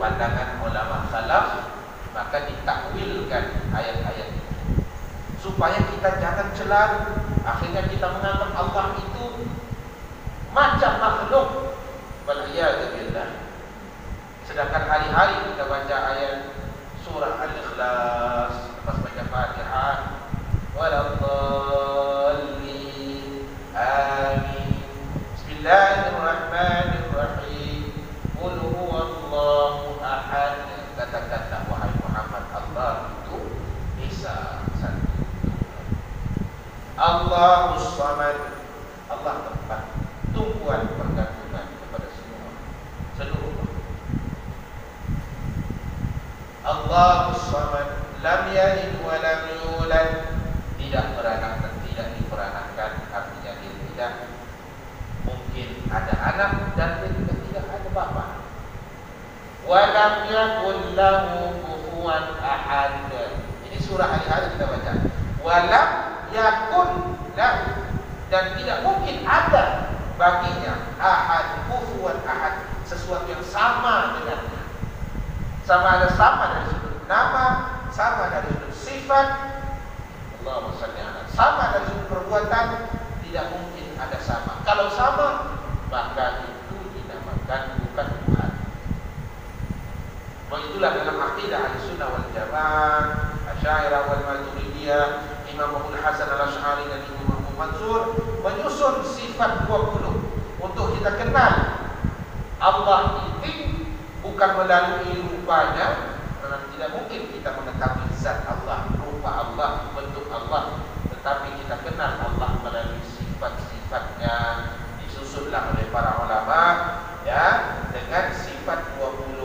pandangan ulama salaf, maka ditakwilkan ayat-ayat itu supaya kita jangan celaru. Akhirnya kita menganggap Allah itu macam makhluk, wal'iyadzubillah. Sedangkan hari-hari kita baca ayat surah Al-Ikhlas, lepas baca Fatihah, waladhdallin, amin, bismillahirrahmanirrahim, qul huwallahu ahad. Kata-kata wahai Muhammad, Allah itu Esa satu, Allahus Samad, Allah tempat tumpuan pergantungan kepada semua seluruh makhluk. Allahus Samad, lam yalid wa lam yulad, tidak beranak dan tidak diperanakkan. Artinya dia tidak mungkin ada anak dan dia juga tidak ada bapa. Wa lam yakul lahu kufuwan ahad. Ini surah hari-hari kita baca. Wa lam yakun lahu, dan tidak mungkin ada baginya ahad, kufuwan ahad, sesuatu yang sama dengannya. Sama ada sama dari sudut nama, sama dari sudut sifat, Allahumma shalli ala, sama dari sudut perbuatan, tidak mungkin ada sama. Kalau sama, maka itu dinamakan bukan Tuhan. Itulah dalam akidah Ahlussunnah wal Jamaah, Asy'ariyah wal Maturidiyah, Imam Abul Hasan Al-Asy'ari dan Imam Abu Mansur menyusun sifat 20 untuk kita kenal Allah itu bukan melalui rupanya, karena tidak mungkin kita mengetahui zat Allah, rupa Allah, bentuk Allah, tetapi kita kenal Allah melalui sifat-sifatnya. Disusunlah oleh para ulama ya dengan sifat 20.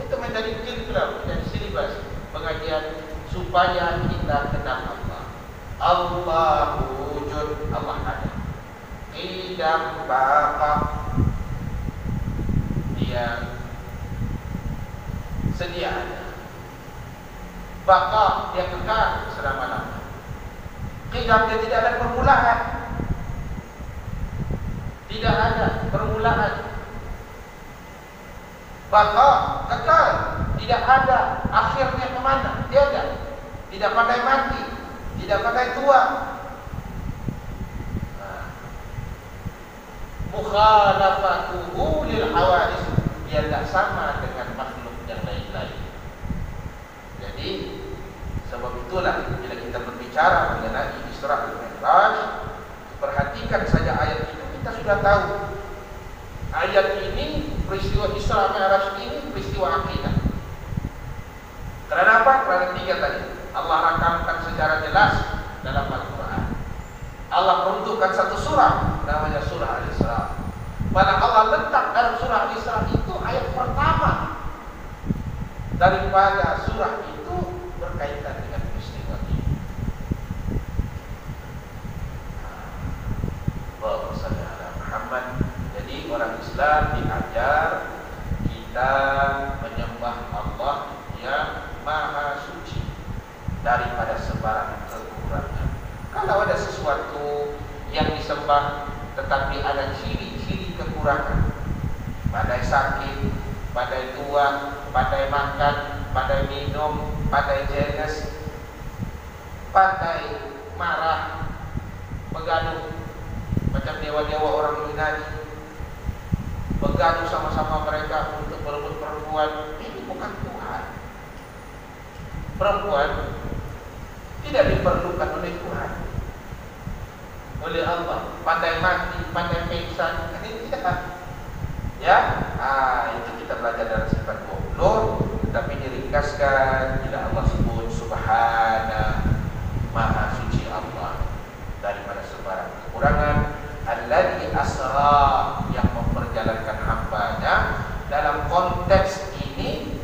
Itu menjadi curriculum, menjadi silibus pengajian supaya kita kenal Allah. Allah wujud, Allah ada. Qidam baqa, dia sedia ada. Baqa, dia kekal selama-lamanya. Qidam, dia tidak ada permulaan. Tidak ada permulaan. Baqa, kekal, tidak ada akhirnya kemana. Tiada. Tidak pandai mati, tidak pandai tua. Mukhalafatuhu lil hawadis, dia tidak sama dengan makhluk yang lain-lain. Jadi sebab itulah bila kita berbicara mengenai Isra dan Mi'raj, perhatikan saja ayat itu, kita sudah tahu ayat ini, peristiwa Isra Mi'raj ini peristiwa akidah. Kenapa? Karena 3 tadi Allah rakamkan secara jelas dalam Al-Quran. Allah peruntukkan satu surah namanya surah Al-Isra. Pada Allah letak dalam surah Al-Isra itu ayat pertama daripada surah itu berkaitan dengan peristiwa ini. Allahumma shalli ala Muhammad. Jadi orang Islam diajar kita menyembah Allah yang Maha Suci daripada sebarang kekurangan. Kalau ada sesuatu yang disembah tetapi ada ciri-ciri kekurangan, pandai sakit, pandai tua, pandai makan, pandai minum, pandai jealous, pandai marah, begaduh macam dewa-dewa orang Yunani, begaduh sama-sama mereka untuk berebut perempuan. Ini bukan Tuhan. Perempuan tidak diperlukan oleh Tuhan, oleh Allah. Pandai mati, pandai pingsan, ini tidak. Ya, itu kita belajar dalam sifat 20, tetapi diringkaskan bila Allah sebut Subhana, Maha Suci Allah daripada sebarang kekurangan. Alladzi asra, yang memperjalankan hambanya. Dalam konteks ini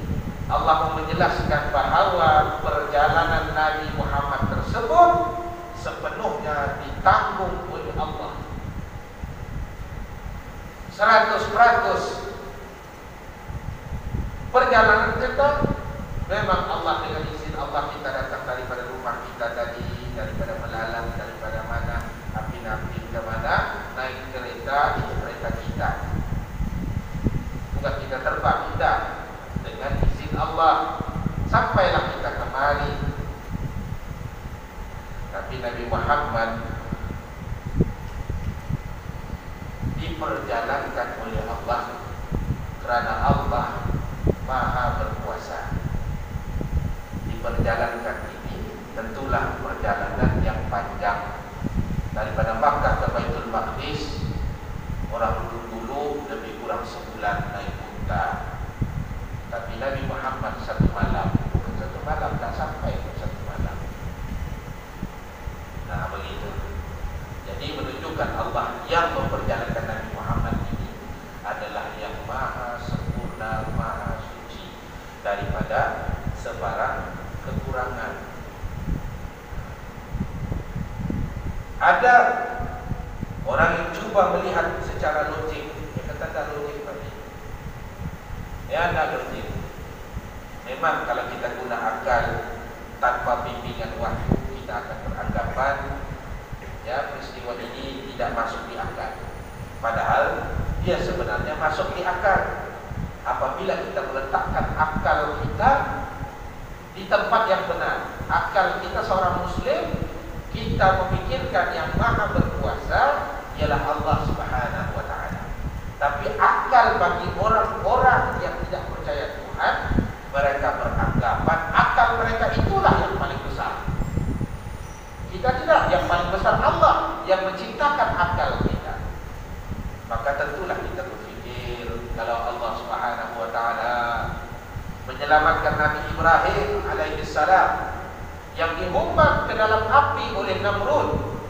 Allah menjelaskan bahawa perjalanan Nabi Muhammad tersebut sepenuhnya ditanggung oleh Allah 100%. Perjalanan kita memang Allah, dengan izin Allah kita datang daripada rumah kita tadi, daripada Melalang, daripada mana, api-api ke mana, naik kereta, itu kereta kita. Bukan kita terbang. Allah, sampailah kita kemari. Tapi Nabi Muhammad diperjalankan oleh Allah kerana Allah Maha berkuasa. Diperjalankan ini tentulah perjalanan yang panjang. Daripada Makkah ke Baitul Maqdis, orang dulu lebih kurang sebulan naik unta. Tapi Nabi Muhammad satu malam, bukan satu malam, tak sampai satu malam. Nah begitu. Jadi menunjukkan Allah yang memperjalankan Nabi Muhammad ini adalah yang maha sempurna, maha suci daripada sebarang kekurangan. Ada orang yang cuba melihat secara logik, dia kata tak logik tadi. Ya, tak logik. Memang kalau kita guna akal tanpa bimbingan wahyu, kita akan beranggapan ya peristiwa ini tidak masuk di akal. Padahal dia sebenarnya masuk di akal apabila kita meletakkan akal kita di tempat yang benar. Akal kita seorang muslim, kita memikirkan yang maha berkuasa ialah Allah Subhanahu wa ta'ala. Tapi akal bagi orang-orang yang tidak percaya Tuhan, mereka beranggapan akal mereka itulah yang paling besar. Kita tidak, yang paling besar Allah yang menciptakan akal kita. Maka tentulah kita berfikir kalau Allah Subhanahu wa ta'ala menyelamatkan Nabi Ibrahim alaihi salam yang dihumbat ke dalam api oleh Namrud,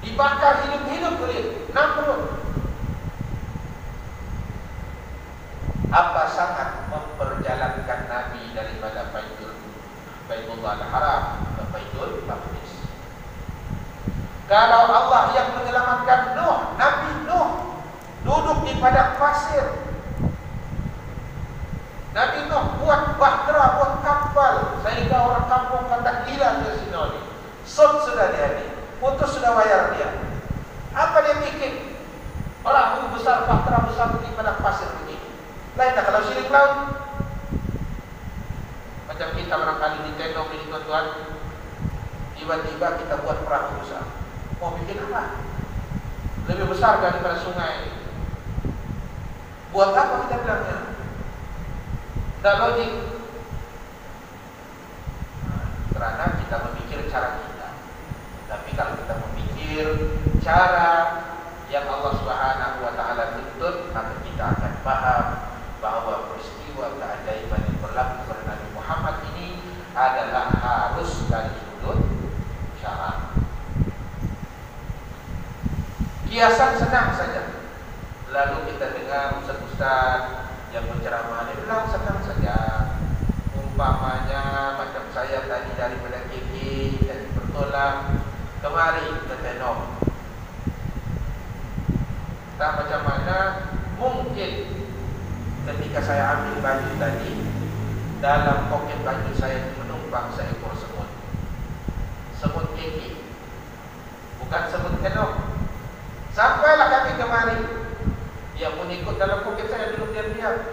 dibakar hidup-hidup oleh Namrud, apa sangat memperjalankan Nabi daripada Baitullah Al-Haram ke Baitul Maqdis. Kalau Allah yang menyelamatkan Nuh, Nabi Nuh duduk di padang pasir, Nabi Nuh buat bahtera, buat kapal, sehingga orang kampung kata gila dia sini. Sot sudah dia ni, putus sudah bayar dia. Apa dia bikin? Perahu besar, bahtera besar di padang pasir begini. Lain tak kalau siling laut. Macam kita barangkali di tendok ini tuan-tuan, tiba-tiba kita buat perahu besar. Mau bikin apa? Lebih besar daripada sungai. Buat apa kita bilangnya? Tak logik. Kerana kita memikir cara kita. Tapi kalau kita memikir cara yang Allah Subhanahu wa ta'ala tuntut, maka kita akan paham bahawa peristiwa keajaiban yang berlaku pada Nabi Muhammad ini adalah harus dari sudut syarak. Kiasan senang saja. Lalu kita dengar ustaz yang berceramah, dia bilang senang saja. Umpamanya macam saya tadi daripada KK, dari Bertolak kemari ke Tenong. Tak macam mana mungkin ketika saya ambil baju tadi, dalam poket baju saya menumpang seekor semut. Semut KK, bukan semut Tenong. Sampailah kami kemari, dia pun ikut dalam poket saya duduk diam-diam.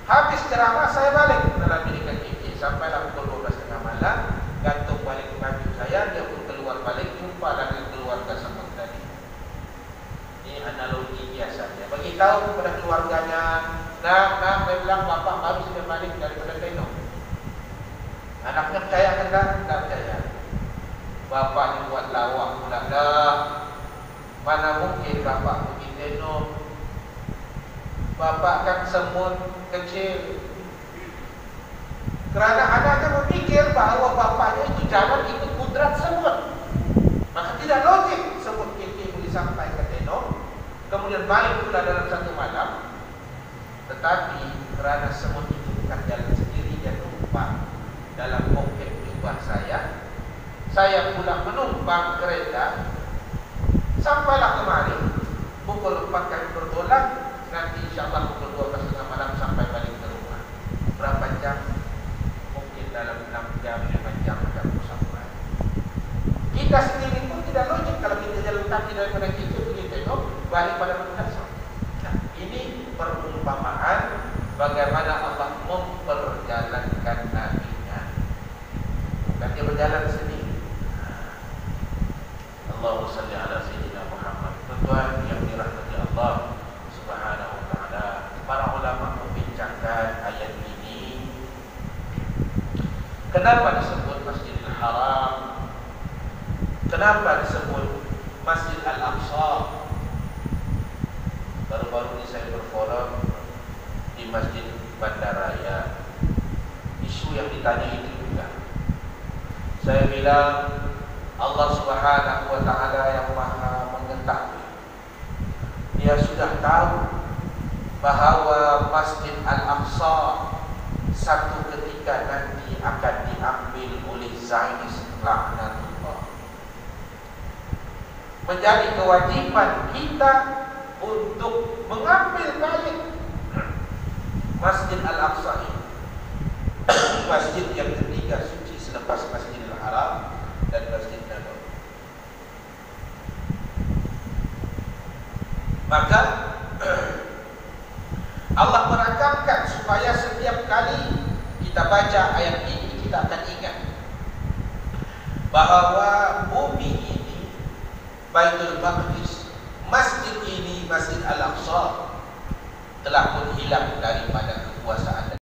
Habis ceramah saya balik dalam bilik KK. Sampailah pukul 12.30 malam, gantung balik baju saya, dia pun keluar balik, jumpa dengan keluarga semut tadi. Ini analogi biasanya. Bagi tahu kepada keluarganya, nah, saya bilang bapak baru sudah balik daripada Tenong. Anaknya percaya kan tak? Tak percaya. Bapaknya buat lawak pula dah. Mana mungkin bapak pergi Tenong? Bapak kan semut kecil. Kerana anaknya memikir bahawa bapaknya itu jalan ikut kudrat semut, maka tidak logik semut kecil boleh sampai ke Tenong, kemudian balik pula dalam satu malam. Tetapi kerana semut itu bukan jalan sendiri, dia numpang dalam poket jubah saya pula menumpang kereta. Sampailah kemari pukul 4 kami bertolak. Nanti insyaAllah pukul 12.30 malam sampai balik ke rumah. Berapa jam? Mungkin dalam 6 jam, 5 jam akan sampai. Kita sendiri pun tidak logik kalau kita jalan kaki daripada kita pergi Tenong, balik pada Makassar. Nah, ini perumpamaan bagaimana Allah tuan-tuan yang dirahmati Allah Subhanahu wa taala, para ulama membincangkan ayat ini. Kenapa disebut Masjidil Haram? Kenapa disebut Masjid Al-Aqsa? Baru-baru ini saya berforum di Masjid Bandaraya. Isu yang ditanya itu juga. Saya bilang Allah Subhanahu wa taala yang Maha mengetahui. Dia sudah tahu bahawa Masjid Al-Aqsa satu ketika nanti akan diambil oleh Zionis laknatullah. Menjadi kewajiban kita untuk mengambil balik Masjid Al-Aqsa ini. Masjid yang ketiga suci selepas Masjidil Haram dan Masjid Nabawi. Maka Allah merakamkan supaya setiap kali kita baca ayat ini kita akan ingat bahawa